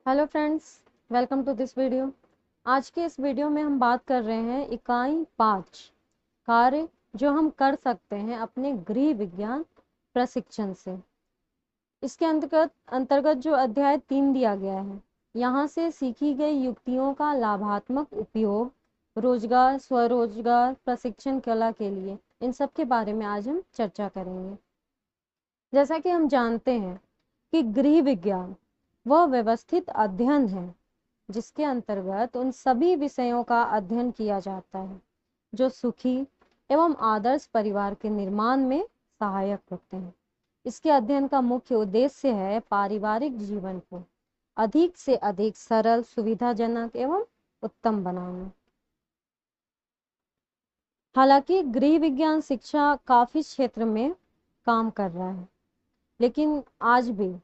Hello friends, welcome to this video. आज के इस वीडियो में हम बात कर रहे हैं इकाई 5 कार्य जो हम कर सकते हैं अपने गृह विज्ञान प्रशिक्षण से। इसके अंतर्गत जो अध्याय 3 दिया गया है, यहाँ से सीखी गई युक्तियों का लाभात्मक उपयोग रोजगार स्वरोजगार प्रशिक्षण कला के लिए, इन सब के बारे में आज हम चर्चा करेंगे। जैसा कि हम जानते हैं कि गृह विज्ञान वह व्यवस्थित अध्ययन है जिसके अंतर्गत उन सभी विषयों का अध्ययन किया जाता है जो सुखी एवं आदर्श परिवार के निर्माण में सहायक होते हैं। इसके अध्ययन का मुख्य उद्देश्य है पारिवारिक जीवन को अधिक से अधिक सरल, सुविधाजनक एवं उत्तम बनाना। हालांकि गृह विज्ञान शिक्षा काफी क्षेत्र में काम कर रहा है, लेकिन आज भी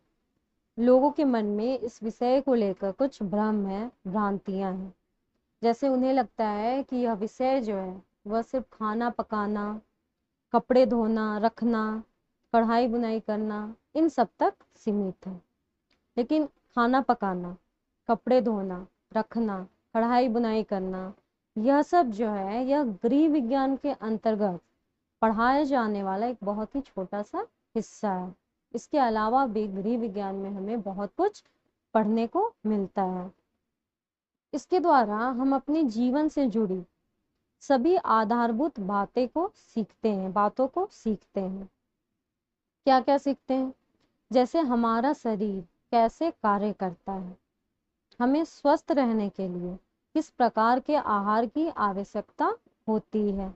लोगों के मन में इस विषय को लेकर कुछ भ्रम है, भ्रांतियां हैं। जैसे उन्हें लगता है कि यह विषय जो है वह सिर्फ खाना पकाना, कपड़े धोना, रखना, कढ़ाई बुनाई करना, इन सब तक सीमित है। लेकिन खाना पकाना, कपड़े धोना, रखना, कढ़ाई बुनाई करना, यह सब जो है यह गृह विज्ञान के अंतर्गत पढ़ाए जाने वाला एक बहुत ही छोटा सा हिस्सा है। इसके अलावा भी गृह विज्ञान में हमें बहुत कुछ पढ़ने को मिलता है। इसके द्वारा हम अपने जीवन से जुड़ी सभी आधारभूत बातों को सीखते हैं। क्या क्या सीखते हैं? जैसे हमारा शरीर कैसे कार्य करता है, हमें स्वस्थ रहने के लिए किस प्रकार के आहार की आवश्यकता होती है,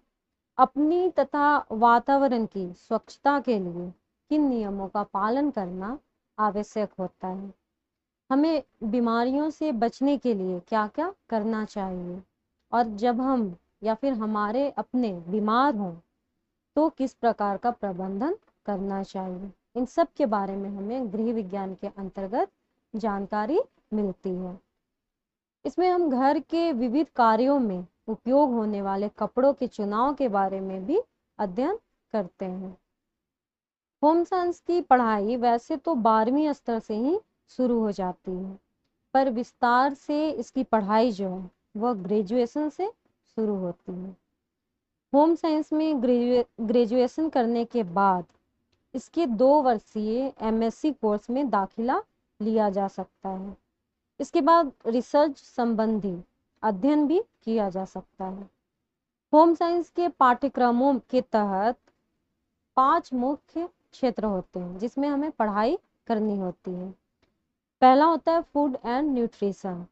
अपनी तथा वातावरण की स्वच्छता के लिए किन नियमों का पालन करना आवश्यक होता है, हमें बीमारियों से बचने के लिए क्या क्या करना चाहिए, और जब हम या फिर हमारे अपने बीमार हों तो किस प्रकार का प्रबंधन करना चाहिए। इन सब के बारे में हमें गृह विज्ञान के अंतर्गत जानकारी मिलती है। इसमें हम घर के विविध कार्यों में उपयोग होने वाले कपड़ों के चुनाव के बारे में भी अध्ययन करते हैं। होम साइंस की पढ़ाई वैसे तो 12वीं स्तर से ही शुरू हो जाती है, पर विस्तार से इसकी पढ़ाई जो है वह ग्रेजुएशन से शुरू होती है। होम साइंस में ग्रेजुएशन करने के बाद इसके 2 वर्षीय एमएससी कोर्स में दाखिला लिया जा सकता है। इसके बाद रिसर्च संबंधी अध्ययन भी किया जा सकता है। होम साइंस के पाठ्यक्रमों के तहत 5 मुख्य क्षेत्र होते हैं जिसमें हमें पढ़ाई करनी होती है। पहला होता है फूड एंड न्यूट्रिशन,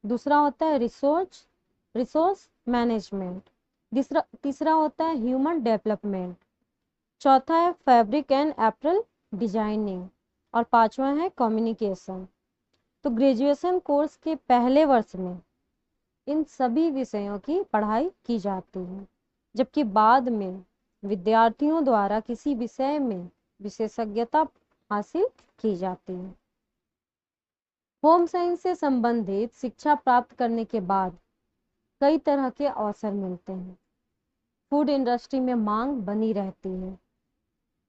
दूसरा होता है रिसोर्स मैनेजमेंट, तीसरा होता है ह्यूमन डेवलपमेंट, चौथा है फैब्रिक एंड एपरल डिजाइनिंग, और पांचवा है कम्युनिकेशन। तो ग्रेजुएशन कोर्स के पहले वर्ष में इन सभी विषयों की पढ़ाई की जाती है, जबकि बाद में विद्यार्थियों द्वारा किसी विषय में विशेषज्ञता हासिल की जाती है। होम साइंस से संबंधित शिक्षा प्राप्त करने के बाद कई तरह के अवसर मिलते हैं। फूड इंडस्ट्री में मांग बनी रहती है।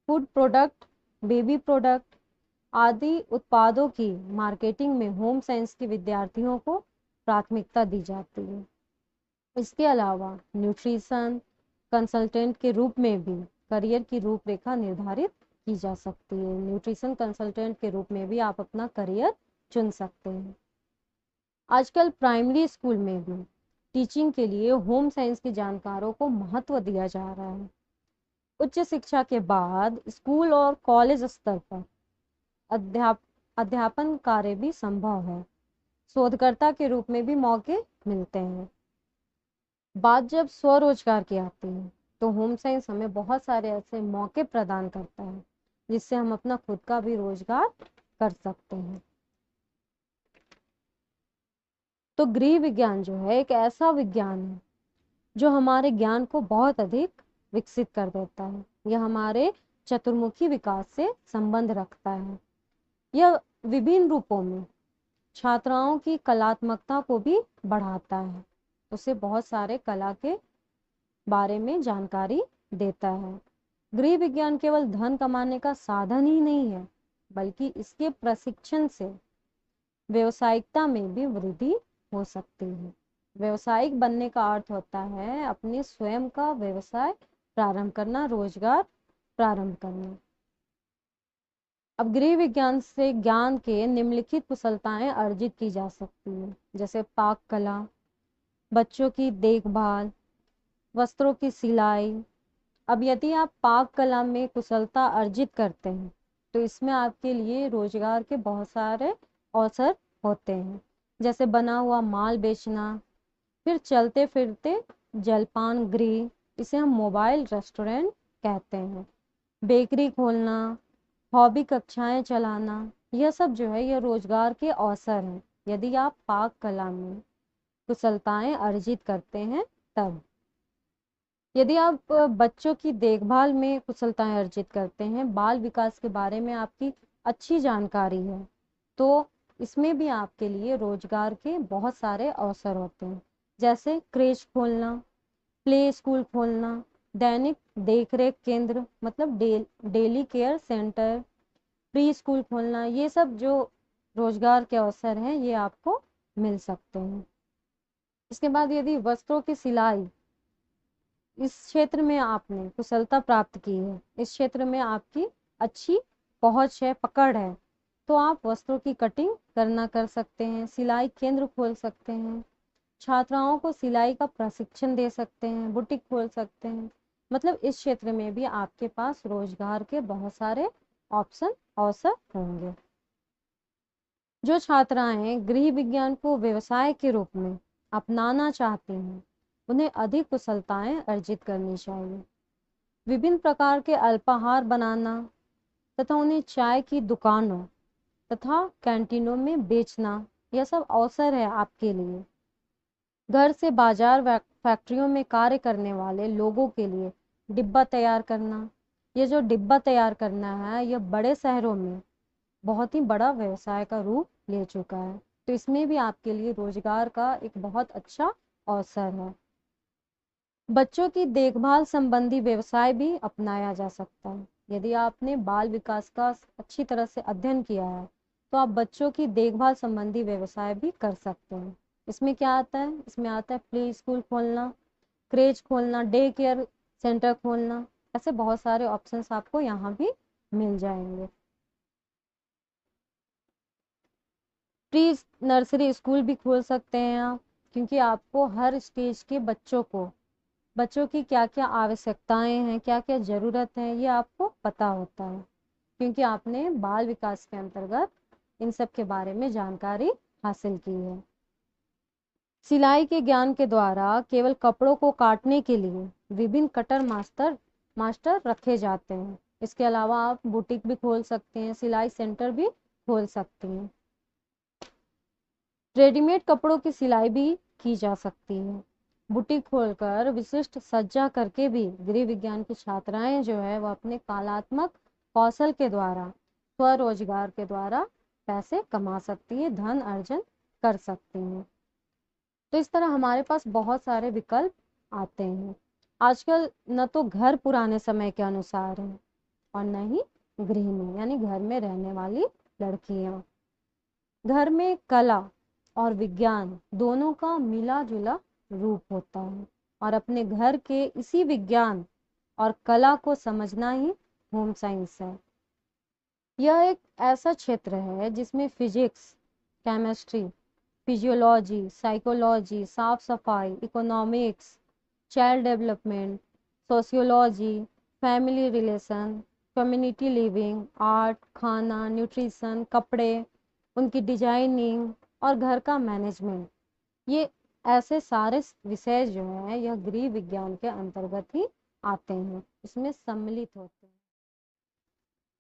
फूड प्रोडक्ट, बेबी प्रोडक्ट आदि उत्पादों की मार्केटिंग में होम साइंस के विद्यार्थियों को प्राथमिकता दी जाती है। इसके अलावा न्यूट्रिशन कंसल्टेंट के रूप में भी करियर की रूपरेखा निर्धारित की जा सकती है। न्यूट्रिशन कंसल्टेंट के रूप में भी आप अपना करियर चुन सकते हैं। आजकल प्राइमरी स्कूल में भी टीचिंग के लिए होम साइंस के जानकारों को महत्व दिया जा रहा है। उच्च शिक्षा के बाद स्कूल और कॉलेज स्तर पर अध्यापन कार्य भी संभव है। शोधकर्ता के रूप में भी मौके मिलते हैं। बात जब स्वरोजगार की आती है तो होम साइंस हमें बहुत सारे ऐसे मौके प्रदान करता है जिससे हम अपना खुद का भी रोजगार कर सकते हैं। तो गृह विज्ञान जो है एक ऐसा विज्ञान है जो हमारे ज्ञान को बहुत अधिक विकसित कर देता है। यह हमारे चतुर्मुखी विकास से संबंध रखता है। यह विभिन्न रूपों में छात्राओं की कलात्मकता को भी बढ़ाता है, उसे बहुत सारे कला के बारे में जानकारी देता है। गृह विज्ञान केवल धन कमाने का साधन ही नहीं है, बल्कि इसके प्रशिक्षण से व्यावसायिकता में भी वृद्धि हो सकती है। व्यावसायिक बनने का अर्थ होता है अपने स्वयं का व्यवसाय प्रारंभ करना, रोजगार प्रारंभ करना। अब गृह विज्ञान से ज्ञान के निम्नलिखित कुशलताएं अर्जित की जा सकती है, जैसे पाक कला, बच्चों की देखभाल, वस्त्रों की सिलाई। अब यदि आप पाक कला में कुशलता अर्जित करते हैं तो इसमें आपके लिए रोजगार के बहुत सारे अवसर होते हैं, जैसे बना हुआ माल बेचना, फिर चलते फिरते जलपान गृह, इसे हम मोबाइल रेस्टोरेंट कहते हैं, बेकरी खोलना, हॉबी कक्षाएं चलाना, यह सब जो है यह रोजगार के अवसर हैं यदि आप पाक कला में कुशलताएं अर्जित करते हैं तब। यदि आप बच्चों की देखभाल में कुशलताएं अर्जित करते हैं, बाल विकास के बारे में आपकी अच्छी जानकारी है, तो इसमें भी आपके लिए रोजगार के बहुत सारे अवसर होते हैं, जैसे क्रेच खोलना, प्ले स्कूल खोलना, दैनिक देखरेख केंद्र मतलब daily care centre, pre school खोलना, ये सब जो रोजगार के अवसर हैं ये आपको मिल सकते हैं। इसके बाद यदि वस्त्रों की सिलाई, इस क्षेत्र में आपने कुशलता प्राप्त की है, इस क्षेत्र में आपकी अच्छी पहुंच है, पकड़ है, तो आप वस्त्रों की कटिंग करना कर सकते हैं, सिलाई केंद्र खोल सकते हैं, छात्राओं को सिलाई का प्रशिक्षण दे सकते हैं, बुटीक खोल सकते हैं। मतलब इस क्षेत्र में भी आपके पास रोजगार के बहुत सारे ऑप्शन अवसर होंगे। जो छात्राएं गृह विज्ञान को व्यवसाय के रूप में अपनाना चाहती हैं उन्हें अधिक कुशलताएं अर्जित करनी चाहिए। विभिन्न प्रकार के अल्पाहार बनाना तथा उन्हें चाय की दुकानों तथा कैंटीनों में बेचना, यह सब अवसर है आपके लिए। घर से बाजार फैक्ट्रियों में कार्य करने वाले लोगों के लिए डिब्बा तैयार करना, ये जो डिब्बा तैयार करना है यह बड़े शहरों में बहुत ही बड़ा व्यवसाय का रूप ले चुका है, तो इसमें भी आपके लिए रोजगार का एक बहुत अच्छा अवसर है। बच्चों की देखभाल संबंधी व्यवसाय भी अपनाया जा सकता है। यदि आपने बाल विकास का अच्छी तरह से अध्ययन किया है तो आप बच्चों की देखभाल संबंधी व्यवसाय भी कर सकते हैं। इसमें क्या आता है? इसमें आता है प्ले स्कूल खोलना, क्रेच खोलना, डे केयर सेंटर खोलना, ऐसे बहुत सारे ऑप्शंस आपको यहाँ भी मिल जाएंगे। प्री नर्सरी स्कूल भी खोल सकते हैं आप, क्योंकि आपको हर स्टेज के बच्चों की क्या क्या आवश्यकताएं हैं, क्या क्या ज़रूरत है, ये आपको पता होता है, क्योंकि आपने बाल विकास के अंतर्गत इन सब के बारे में जानकारी हासिल की है। सिलाई के ज्ञान के द्वारा केवल कपड़ों को काटने के लिए विभिन्न कटर मास्टर रखे जाते हैं। इसके अलावा आप बुटीक भी खोल सकते हैं, सिलाई सेंटर भी खोल सकती हैं। रेडीमेड कपड़ों की सिलाई भी की जा सकती है। बुटीक खोलकर विशिष्ट सज्जा करके भी गृह विज्ञान की छात्राएं जो है वह अपने कलात्मक कौशल के द्वारा, स्वरोजगार के द्वारा पैसे कमा सकती है, धन अर्जन कर सकती हैं। तो इस तरह हमारे पास बहुत सारे विकल्प आते हैं। आजकल न तो घर पुराने समय के अनुसार है और न ही गृहिणी यानी घर में रहने वाली लड़कियां। घर में कला और विज्ञान दोनों का मिला जुला रूप होता है और अपने घर के इसी विज्ञान और कला को समझना ही होम साइंस है। यह एक ऐसा क्षेत्र है जिसमें फिजिक्स, केमिस्ट्री, फिजियोलॉजी, साइकोलॉजी, साफ सफाई, economics, child development, sociology, family relation, community living, art, खाना, न्यूट्रिशन, कपड़े, उनकी डिजाइनिंग और घर का मैनेजमेंट, ये ऐसे सारे विषय जो हैं यह गृह विज्ञान के अंतर्गत ही आते हैं, इसमें सम्मिलित होते हैं।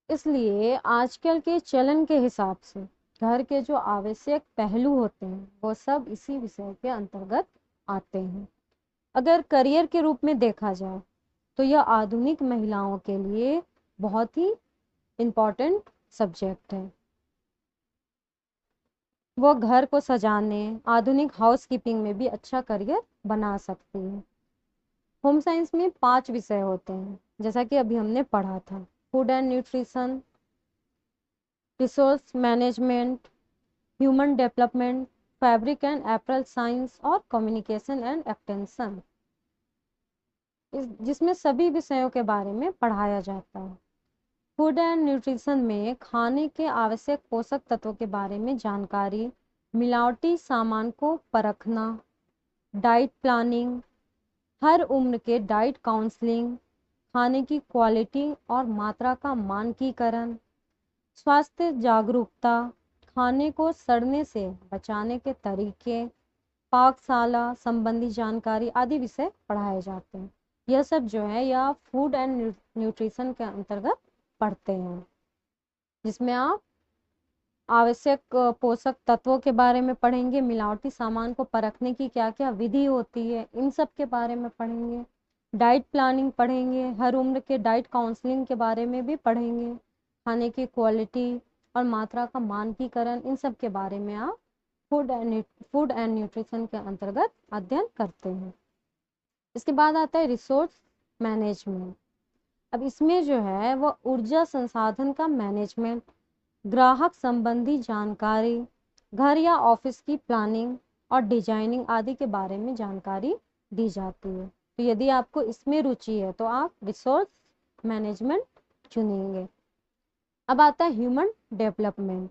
इसलिए आजकल के चलन के हिसाब से घर के जो आवश्यक पहलू होते हैं वो सब इसी विषय के अंतर्गत आते हैं। अगर करियर के रूप में देखा जाए तो यह आधुनिक महिलाओं के लिए बहुत ही इम्पोर्टेंट सब्जेक्ट है। वो घर को सजाने, आधुनिक हाउसकीपिंग में भी अच्छा करियर बना सकती है। होम साइंस में 5 विषय होते हैं, जैसा कि अभी हमने पढ़ा था। Food and nutrition, resource management, human development, fabric and apparel science और कम्युनिकेशन एंड एक्सटेंशन, जिसमें सभी विषयों के बारे में पढ़ाया जाता है। फूड एंड न्यूट्रिशन में खाने के आवश्यक पोषक तत्वों के बारे में जानकारी, मिलावटी सामान को परखना, डाइट प्लानिंग, हर उम्र के डाइट काउंसलिंग, खाने की क्वालिटी और मात्रा का मानकीकरण, स्वास्थ्य जागरूकता, खाने को सड़ने से बचाने के तरीके, पाकशाला संबंधी जानकारी आदि विषय पढ़ाए जाते हैं। यह सब जो है यह फूड एंड न्यूट्रिशन के अंतर्गत पढ़ते हैं, जिसमें आप आवश्यक पोषक तत्वों के बारे में पढ़ेंगे, मिलावटी सामान को परखने की क्या क्या विधि होती है इन सब के बारे में पढ़ेंगे, डाइट प्लानिंग पढ़ेंगे, हर उम्र के डाइट काउंसलिंग के बारे में भी पढ़ेंगे, खाने की क्वालिटी और मात्रा का मानकीकरण, इन सब के बारे में आप फूड एंड न्यूट्रिशन के अंतर्गत अध्ययन करते हैं। इसके बाद आता है रिसोर्स मैनेजमेंट। अब इसमें जो है वह ऊर्जा संसाधन का मैनेजमेंट, ग्राहक संबंधी जानकारी, घर या ऑफिस की प्लानिंग और डिजाइनिंग आदि के बारे में जानकारी दी जाती है। तो यदि आपको इसमें रुचि है तो आप रिसोर्स मैनेजमेंट चुनेंगे। अब आता है ह्यूमन डेवलपमेंट।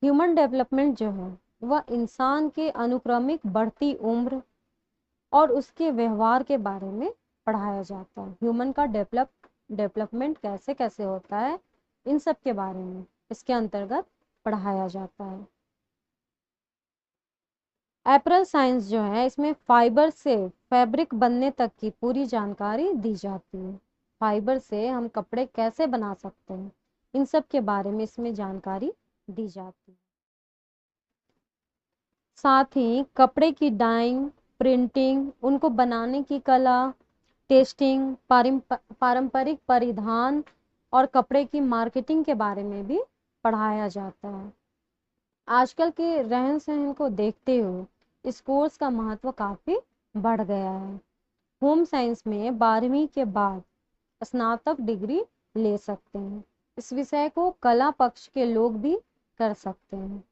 ह्यूमन डेवलपमेंट जो है वह इंसान के अनुक्रमिक बढ़ती उम्र और उसके व्यवहार के बारे में पढ़ाया जाता है। ह्यूमन का डेवलपमेंट कैसे कैसे होता है इन सब के बारे में इसके अंतर्गत पढ़ाया जाता है। एपरल साइंस जो है इसमें फाइबर से फैब्रिक बनने तक की पूरी जानकारी दी जाती है। फाइबर से हम कपड़े कैसे बना सकते हैं इन सब के बारे में इसमें जानकारी दी जाती है। साथ ही कपड़े की डाइंग, प्रिंटिंग, उनको बनाने की कला, टेस्टिंग, पारंपरिक परिधान और कपड़े की मार्केटिंग के बारे में भी पढ़ाया जाता है। आजकल के रहन सहन को देखते हुए इस कोर्स का महत्व काफी बढ़ गया है। होम साइंस में 12वीं के बाद स्नातक डिग्री ले सकते हैं। इस विषय को कला पक्ष के लोग भी कर सकते हैं।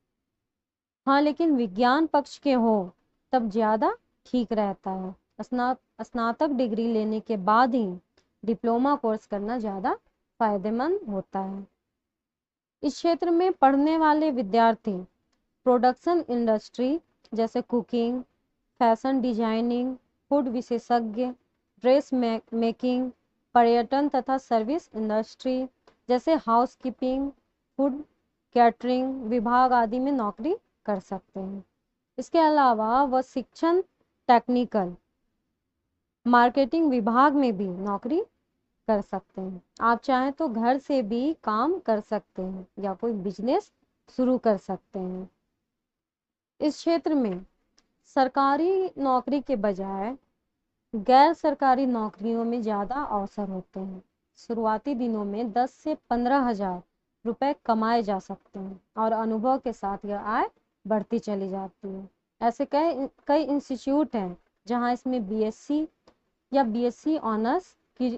हाँ, लेकिन विज्ञान पक्ष के हो तब ज्यादा ठीक रहता है। स्नातक डिग्री लेने के बाद ही डिप्लोमा कोर्स करना ज्यादा फायदेमंद होता है। इस क्षेत्र में पढ़ने वाले विद्यार्थी प्रोडक्शन इंडस्ट्री जैसे कुकिंग, फैशन डिजाइनिंग, फूड विशेषज्ञ, ड्रेस मेकिंग, पर्यटन तथा सर्विस इंडस्ट्री जैसे हाउसकीपिंग, फूड कैटरिंग विभाग आदि में नौकरी कर सकते हैं। इसके अलावा वह शिक्षण, टेक्निकल, मार्केटिंग विभाग में भी नौकरी कर सकते हैं। आप चाहें तो घर से भी काम कर सकते हैं या कोई बिजनेस शुरू कर सकते हैं। इस क्षेत्र में सरकारी नौकरी के बजाय गैर सरकारी नौकरियों में ज़्यादा अवसर होते हैं। शुरुआती दिनों में 10 से 15,000 रुपए कमाए जा सकते हैं और अनुभव के साथ यह आय बढ़ती चली जाती है। ऐसे कई कई इंस्टीट्यूट हैं जहां इसमें बीएससी या बीएससी ऑनर्स की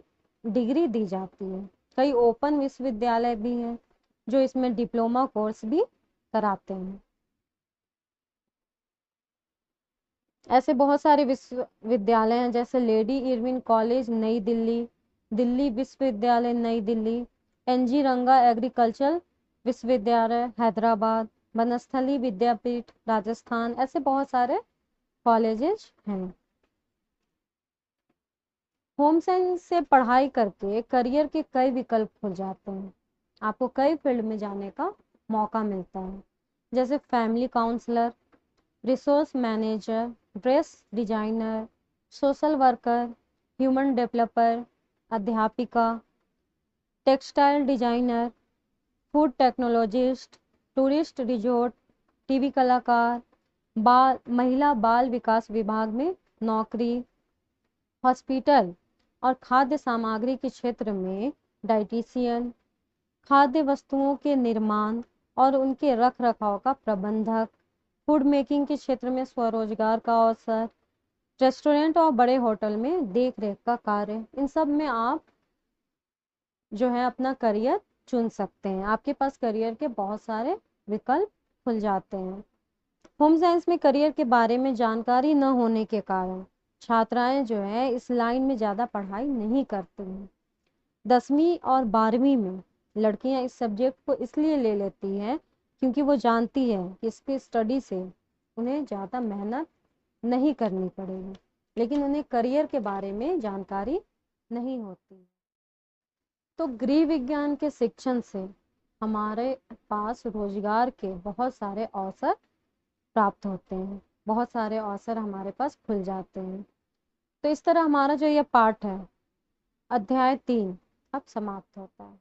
डिग्री दी जाती है। कई ओपन विश्वविद्यालय भी हैं जो इसमें डिप्लोमा कोर्स भी कराते हैं। ऐसे बहुत सारे विश्वविद्यालय हैं जैसे लेडी इरविन कॉलेज नई दिल्ली, दिल्ली विश्वविद्यालय नई दिल्ली, एनजी रंगा एग्रीकल्चर विश्वविद्यालय हैदराबाद, बनस्थली विद्यापीठ राजस्थान, ऐसे बहुत सारे कॉलेजेस हैं। होम साइंस से पढ़ाई करके करियर के कई विकल्प खुल जाते हैं। आपको कई फील्ड में जाने का मौका मिलता है, जैसे family counsellor, resource manager, dress designer, social worker, human developer, अध्यापिका, textile designer, food technologist, tourist resort, TV कलाकार, महिला बाल विकास विभाग में नौकरी, हॉस्पिटल और खाद्य सामग्री के क्षेत्र में डाइटिशियन, खाद्य वस्तुओं के निर्माण और उनके रख रखाव का प्रबंधक, फूड मेकिंग के क्षेत्र में स्वरोजगार का अवसर, रेस्टोरेंट और बड़े होटल में देख रेख का कार्य, इन सब में आप जो है अपना करियर चुन सकते हैं। आपके पास करियर के बहुत सारे विकल्प खुल जाते हैं। होम साइंस में करियर के बारे में जानकारी न होने के कारण छात्राएं जो है इस लाइन में ज़्यादा पढ़ाई नहीं करती हैं। 10वीं और 12वीं में लड़कियां इस सब्जेक्ट को इसलिए ले लेती हैं क्योंकि वो जानती है कि इसकी स्टडी से उन्हें ज़्यादा मेहनत नहीं करनी पड़ेगी, लेकिन उन्हें करियर के बारे में जानकारी नहीं होती। तो गृह विज्ञान के शिक्षण से हमारे पास रोजगार के बहुत सारे अवसर प्राप्त होते हैं, बहुत सारे अवसर हमारे पास खुल जाते हैं। तो इस तरह हमारा जो ये पाठ है, अध्याय 3 अब समाप्त होता है।